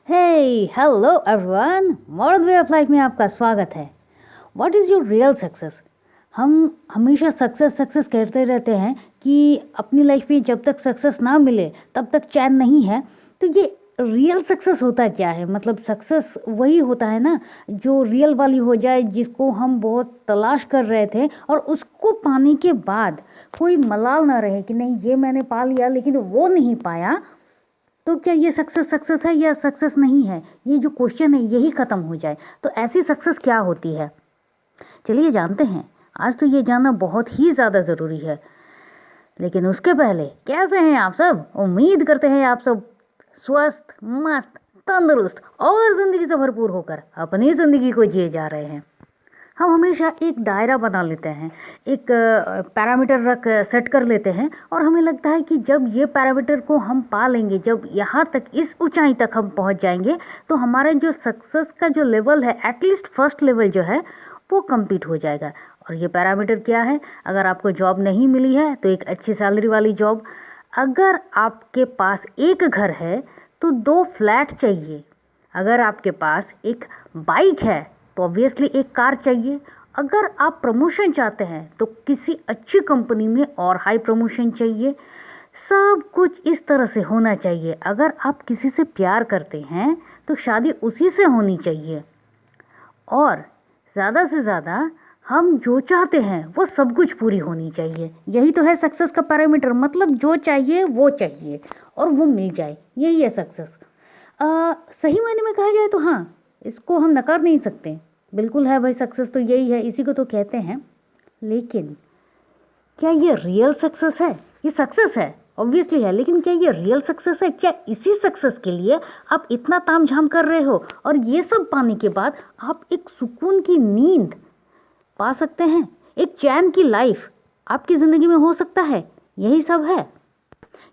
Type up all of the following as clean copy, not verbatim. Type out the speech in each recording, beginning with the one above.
Hello everyone, modern way of life में आपका स्वागत है। What is your real success? हम हमेशा सक्सेस सक्सेस कहते रहते हैं कि अपनी लाइफ में जब तक सक्सेस ना मिले तब तक चैन नहीं है। तो ये रियल सक्सेस होता क्या है? मतलब सक्सेस वही होता है ना जो रियल वाली हो जाए, जिसको हम बहुत तलाश कर रहे थे और उसको पाने के बाद कोई मलाल ना रहे कि नहीं ये मैंने पा लिया लेकिन वो नहीं पाया। तो क्या ये सक्सेस सक्सेस है या सक्सेस नहीं है? ये जो क्वेश्चन है यही ख़त्म हो जाए। तो ऐसी सक्सेस क्या होती है, चलिए जानते हैं। आज तो ये जानना बहुत ही ज़्यादा ज़रूरी है। लेकिन उसके पहले कैसे हैं आप सब? उम्मीद करते हैं आप सब स्वस्थ, मस्त, तंदुरुस्त और ज़िंदगी से भरपूर होकर अपनी ज़िंदगी को जिए जा रहे हैं। हम हमेशा एक दायरा बना लेते हैं, एक पैरामीटर रख सेट कर लेते हैं और हमें लगता है कि जब ये पैरामीटर को हम पा लेंगे, जब यहाँ तक इस ऊंचाई तक हम पहुँच जाएंगे तो हमारे जो सक्सेस का जो लेवल है, एटलीस्ट फर्स्ट लेवल जो है वो कंप्लीट हो जाएगा। और ये पैरामीटर क्या है? अगर आपको जॉब नहीं मिली है तो एक अच्छी सैलरी वाली जॉब। अगर आपके पास एक घर है तो 2 फ्लैट चाहिए। अगर आपके पास एक बाइक है तो ऑब्वियसली एक कार चाहिए। अगर आप प्रमोशन चाहते हैं तो किसी अच्छी कंपनी में और हाई प्रमोशन चाहिए। सब कुछ इस तरह से होना चाहिए। अगर आप किसी से प्यार करते हैं तो शादी उसी से होनी चाहिए। और ज़्यादा से ज़्यादा हम जो चाहते हैं वो सब कुछ पूरी होनी चाहिए। यही तो है सक्सेस का पैरामीटर। मतलब जो चाहिए वो चाहिए और वो मिल जाए, यही है सक्सेस। सही मायने में कहा जाए तो हाँ, इसको हम नकार नहीं सकते। बिल्कुल है भाई, सक्सेस तो यही है, इसी को तो कहते हैं। लेकिन क्या ये रियल सक्सेस है? ये सक्सेस है, ऑब्वियसली है, लेकिन क्या ये रियल सक्सेस है? क्या इसी सक्सेस के लिए आप इतना तामझाम कर रहे हो और ये सब पाने के बाद आप एक सुकून की नींद पा सकते हैं, एक चैन की लाइफ आपकी ज़िंदगी में हो सकता है? यही सब है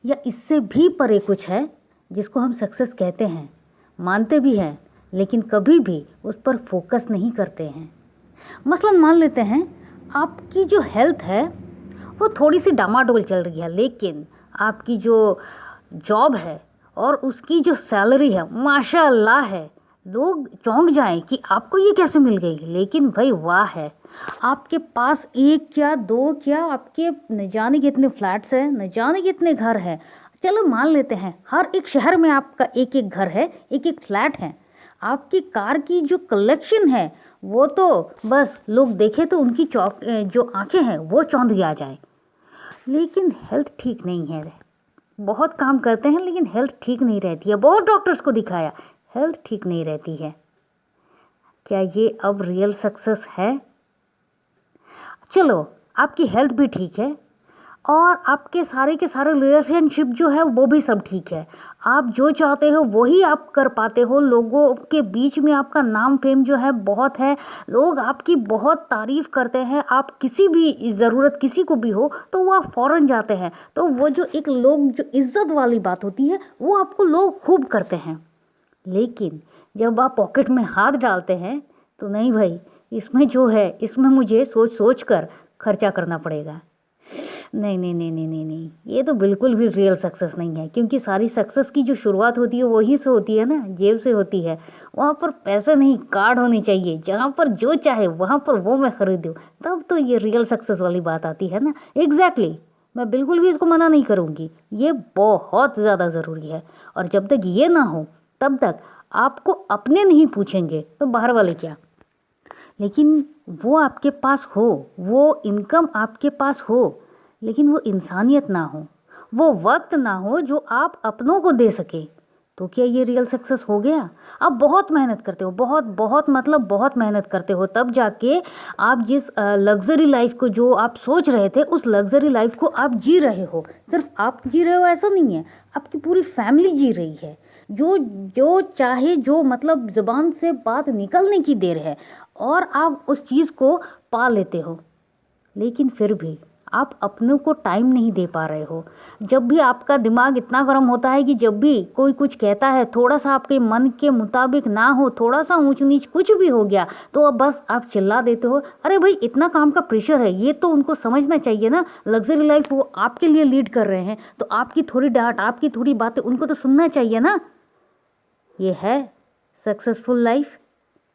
या इससे भी परे कुछ है जिसको हम सक्सेस कहते हैं, मानते भी हैं, लेकिन कभी भी उस पर फोकस नहीं करते हैं। मसलन मान लेते हैं आपकी जो हेल्थ है वो थोड़ी सी डामाडोल चल रही है, लेकिन आपकी जो जॉब है और उसकी जो सैलरी है माशाल्लाह है। लोग चौंक जाएं कि आपको ये कैसे मिल गई, लेकिन भाई वाह है। आपके पास एक क्या दो क्या, आपके न जाने कितने फ्लैट्स हैं, न जाने कितने घर हैं। चलो मान लेते हैं हर एक शहर में आपका एक एक घर है, एक एक फ्लैट है। आपकी कार की जो कलेक्शन है वो तो बस लोग देखे तो उनकी जो आंखें हैं वो चौंध आ जाए। लेकिन हेल्थ ठीक नहीं है। बहुत काम करते हैं लेकिन हेल्थ ठीक नहीं रहती है। बहुत डॉक्टर्स को दिखाया, हेल्थ ठीक नहीं रहती है। क्या ये अब रियल सक्सेस है? चलो आपकी हेल्थ भी ठीक है और आपके सारे के सारे रिलेशनशिप जो है वो भी सब ठीक है। आप जो चाहते हो वही आप कर पाते हो। लोगों के बीच में आपका नाम फेम जो है बहुत है, लोग आपकी बहुत तारीफ़ करते हैं। आप किसी भी ज़रूरत किसी को भी हो तो वो आप फ़ौरन जाते हैं। तो वो जो एक लोग जो इज़्ज़त वाली बात होती है वो आपको लोग खूब करते हैं। लेकिन जब आप पॉकेट में हाथ डालते हैं तो नहीं भाई, इसमें जो है इसमें मुझे सोच सोच कर खर्चा करना पड़ेगा। नहीं नहीं नहीं नहीं नहीं नहीं, ये तो बिल्कुल भी रियल सक्सेस नहीं है। क्योंकि सारी सक्सेस की जो शुरुआत होती है वहीं से होती है ना, जेब से होती है। वहाँ पर पैसे नहीं, कार्ड होनी चाहिए। जहाँ पर जो चाहे वहाँ पर वो मैं खरीदूँ, तब तो ये रियल सक्सेस वाली बात आती है ना। एग्जैक्टली, मैं बिल्कुल भी इसको मना नहीं करूँगी, ये बहुत ज़्यादा ज़रूरी है। और जब तक ये ना हो तब तक आपको अपने नहीं पूछेंगे तो बाहर वाले क्या। लेकिन वो आपके पास हो, वो इनकम आपके पास हो, लेकिन वो इंसानियत ना हो, वो वक्त ना हो जो आप अपनों को दे सके, तो क्या ये रियल सक्सेस हो गया? आप बहुत मेहनत करते हो, बहुत बहुत मतलब बहुत मेहनत करते हो, तब जाके आप जिस लग्जरी लाइफ को जो आप सोच रहे थे उस लग्जरी लाइफ को आप जी रहे हो। सिर्फ आप जी रहे हो ऐसा नहीं है, आपकी पूरी फैमिली जी रही है। जो जो चाहे जो मतलब ज़ुबान से बात निकलने की देर है और आप उस चीज़ को पा लेते हो। लेकिन फिर भी आप अपनों को टाइम नहीं दे पा रहे हो। जब भी आपका दिमाग इतना गर्म होता है कि जब भी कोई कुछ कहता है, थोड़ा सा आपके मन के मुताबिक ना हो, थोड़ा सा ऊंच नीच कुछ भी हो गया तो अब बस आप चिल्ला देते हो। अरे भाई, इतना काम का प्रेशर है, ये तो उनको समझना चाहिए ना। लग्जरी लाइफ वो आपके लिए लीड कर रहे हैं तो आपकी थोड़ी डांट, आपकी थोड़ी बातें उनको तो सुनना चाहिए ना। ये है successful life?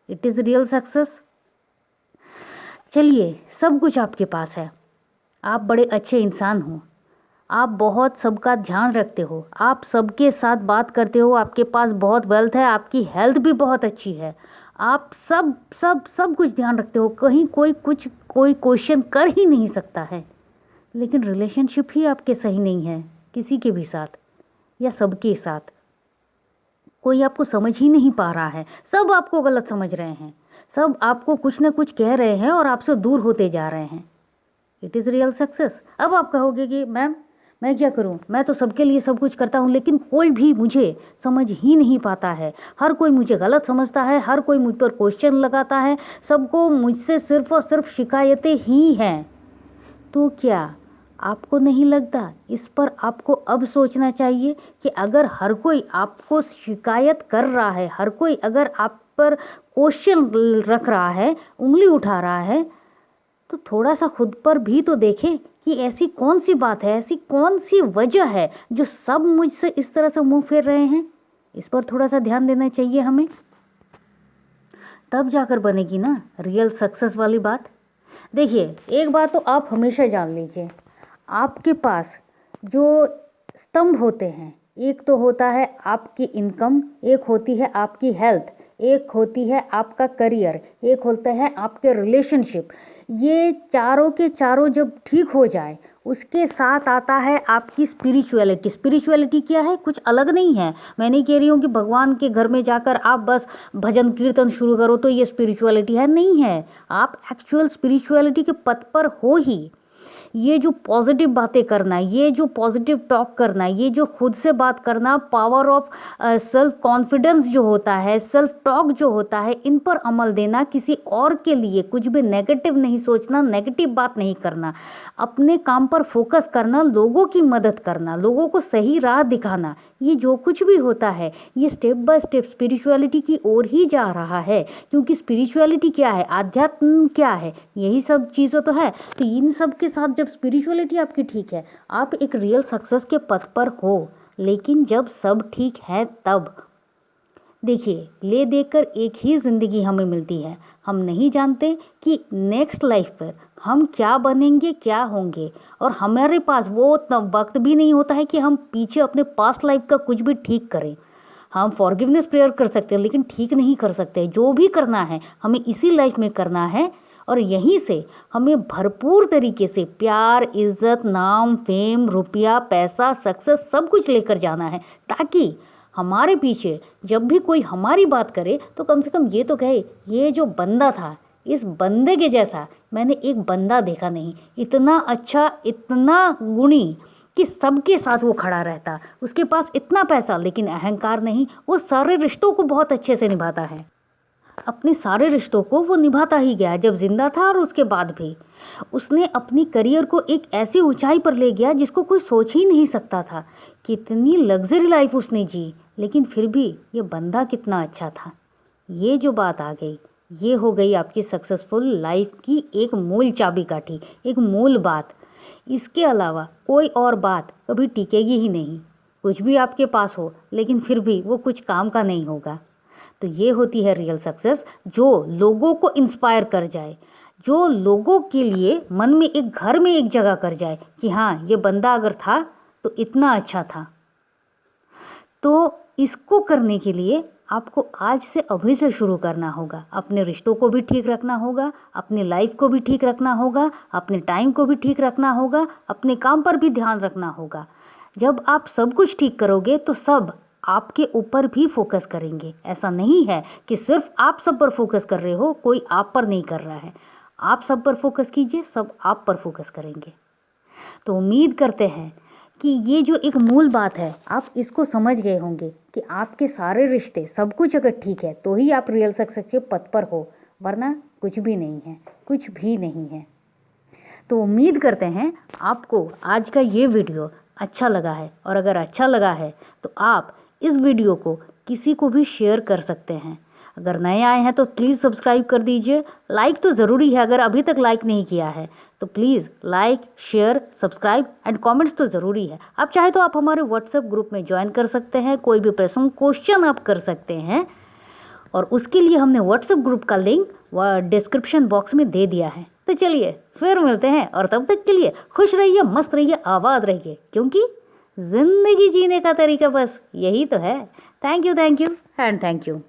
It is real success? चलिए, सब कुछ आपके पास है, आप बड़े अच्छे इंसान हो, आप बहुत सबका ध्यान रखते हो, आप सबके साथ बात करते हो, आपके पास बहुत वेल्थ है, आपकी हेल्थ भी बहुत अच्छी है, आप सब सब सब कुछ ध्यान रखते हो, कहीं कोई क्वेश्चन कर ही नहीं सकता है। लेकिन रिलेशनशिप ही आपके सही नहीं है किसी के भी साथ या सबके साथ। कोई आपको समझ ही नहीं पा रहा है, सब आपको गलत समझ रहे हैं, सब आपको कुछ ना कुछ कह रहे हैं और आपसे दूर होते जा रहे हैं। It is real success? अब आप कहोगे कि मैम मैं क्या करूं, मैं तो सबके लिए सब कुछ करता हूं, लेकिन कोई भी मुझे समझ ही नहीं पाता है, हर कोई मुझे गलत समझता है, हर कोई मुझ पर क्वेश्चन लगाता है, सबको मुझसे सिर्फ और सिर्फ शिकायतें ही हैं। तो क्या आपको नहीं लगता इस पर आपको अब सोचना चाहिए कि अगर हर कोई आपको शिकायत कर रहा है, हर कोई अगर आप पर क्वेश्चन रख रहा है, उंगली उठा रहा है, तो थोड़ा सा खुद पर भी तो देखें कि ऐसी कौन सी बात है, ऐसी कौन सी वजह है जो सब मुझसे इस तरह से मुंह फेर रहे हैं। इस पर थोड़ा सा ध्यान देना चाहिए हमें, तब जाकर बनेगी ना रियल सक्सेस वाली बात। देखिए, एक बात तो आप हमेशा जान लीजिए, आपके पास जो स्तंभ होते हैं, एक तो होता है आपकी इनकम, एक होती है आपकी हेल्थ, एक होती है आपका करियर, एक होता है आपके रिलेशनशिप। ये चारों के चारों जब ठीक हो जाए, उसके साथ आता है आपकी स्पिरिचुअलिटी। स्पिरिचुअलिटी क्या है? कुछ अलग नहीं है। मैं नहीं कह रही हूँ कि भगवान के घर में जाकर आप बस भजन कीर्तन शुरू करो तो ये स्पिरिचुअलिटी है, नहीं है। आप एक्चुअल स्पिरिचुअलिटी के पथ पर हो ही। ये जो पॉजिटिव बातें करना, ये जो पॉजिटिव टॉक करना, ये जो खुद से बात करना, पावर ऑफ सेल्फ कॉन्फिडेंस जो होता है, सेल्फ टॉक जो होता है, इन पर अमल देना, किसी और के लिए कुछ भी नेगेटिव नहीं सोचना, नेगेटिव बात नहीं करना, अपने काम पर फोकस करना, लोगों की मदद करना, लोगों को सही राह दिखाना, ये जो कुछ भी होता है ये स्टेप बाय स्टेप स्पिरिचुअलिटी की ओर ही जा रहा है। क्योंकि स्पिरिचुअलिटी क्या है, आध्यात्म क्या है, यही सब चीज़ें तो है। तो इन सब के साथ जब स्पिरिचुअलिटी आपकी ठीक है, आप एक रियल सक्सेस के पथ पर हो। लेकिन जब सब ठीक है तब देखिए, ले देकर एक ही ज़िंदगी हमें मिलती है। हम नहीं जानते कि नेक्स्ट लाइफ पर हम क्या बनेंगे, क्या होंगे, और हमारे पास वो वक्त भी नहीं होता है कि हम पीछे अपने पास्ट लाइफ का कुछ भी ठीक करें। हम फॉरगिवनेस प्रेयर कर सकते हैं, लेकिन ठीक नहीं कर सकते। जो भी करना है हमें इसी लाइफ में करना है, और यहीं से हमें भरपूर तरीके से प्यार, इज्जत, नाम, फेम, रुपया, पैसा, सक्सेस सब कुछ लेकर जाना है, ताकि हमारे पीछे जब भी कोई हमारी बात करे तो कम से कम ये तो कहे, ये जो बंदा था, इस बंदे के जैसा मैंने एक बंदा देखा नहीं, इतना अच्छा, इतना गुणी कि सबके साथ वो खड़ा रहता, उसके पास इतना पैसा लेकिन अहंकार नहीं, वो सारे रिश्तों को बहुत अच्छे से निभाता है। अपने सारे रिश्तों को वो निभाता ही गया, जब जिंदा था और उसके बाद भी। उसने अपनी करियर को एक ऐसी ऊंचाई पर ले गया जिसको कोई सोच ही नहीं सकता था। कितनी लग्जरी लाइफ उसने जी, लेकिन फिर भी ये बंदा कितना अच्छा था। ये जो बात आ गई, ये हो गई आपकी सक्सेसफुल लाइफ की एक मूल चाबीकाठी, एक मूल बात। इसके अलावा कोई और बात कभी टिकेगी ही नहीं। कुछ भी आपके पास हो, लेकिन फिर भी वो कुछ काम का नहीं होगा। तो ये होती है रियल सक्सेस, जो लोगों को इंस्पायर कर जाए, जो लोगों के लिए मन में एक घर में एक जगह कर जाए कि हाँ, ये बंदा अगर था तो इतना अच्छा था। तो इसको करने के लिए आपको आज से अभी से शुरू करना होगा। अपने रिश्तों को भी ठीक रखना होगा, अपनी लाइफ को भी ठीक रखना होगा, अपने टाइम को भी ठीक रखना होगा, अपने काम पर भी ध्यान रखना होगा। जब आप सब कुछ ठीक करोगे तो सब आपके ऊपर भी फोकस करेंगे। ऐसा नहीं है कि सिर्फ आप सब पर फोकस कर रहे हो, कोई आप पर नहीं कर रहा है। आप सब पर फोकस कीजिए, सब आप पर फोकस करेंगे। तो उम्मीद करते हैं कि ये जो एक मूल बात है, आप इसको समझ गए होंगे कि आपके सारे रिश्ते, सब कुछ अगर ठीक है तो ही आप रियल सक्सेस के पथ पर हो, वरना कुछ भी नहीं है, कुछ भी नहीं है। तो उम्मीद करते हैं आपको आज का ये वीडियो अच्छा लगा है, और अगर अच्छा लगा है तो आप इस वीडियो को किसी को भी शेयर कर सकते हैं। अगर नए आए हैं तो प्लीज़ सब्सक्राइब कर दीजिए। लाइक तो ज़रूरी है, अगर अभी तक लाइक नहीं किया है तो please like, share, subscribe and comments तो ज़रूरी है। आप चाहे तो आप हमारे व्हाट्सएप ग्रुप में ज्वाइन कर सकते हैं, कोई भी प्रश्न, क्वेश्चन आप कर सकते हैं, और उसके लिए हमने व्हाट्सएप ग्रुप का लिंक डिस्क्रिप्शन बॉक्स में दे दिया है। तो चलिए फिर मिलते हैं, और तब तक के लिए खुश रहिए, मस्त रहिए, आबाद रहिए, क्योंकि ज़िंदगी जीने का तरीका बस यही तो है। Thank you and thank you.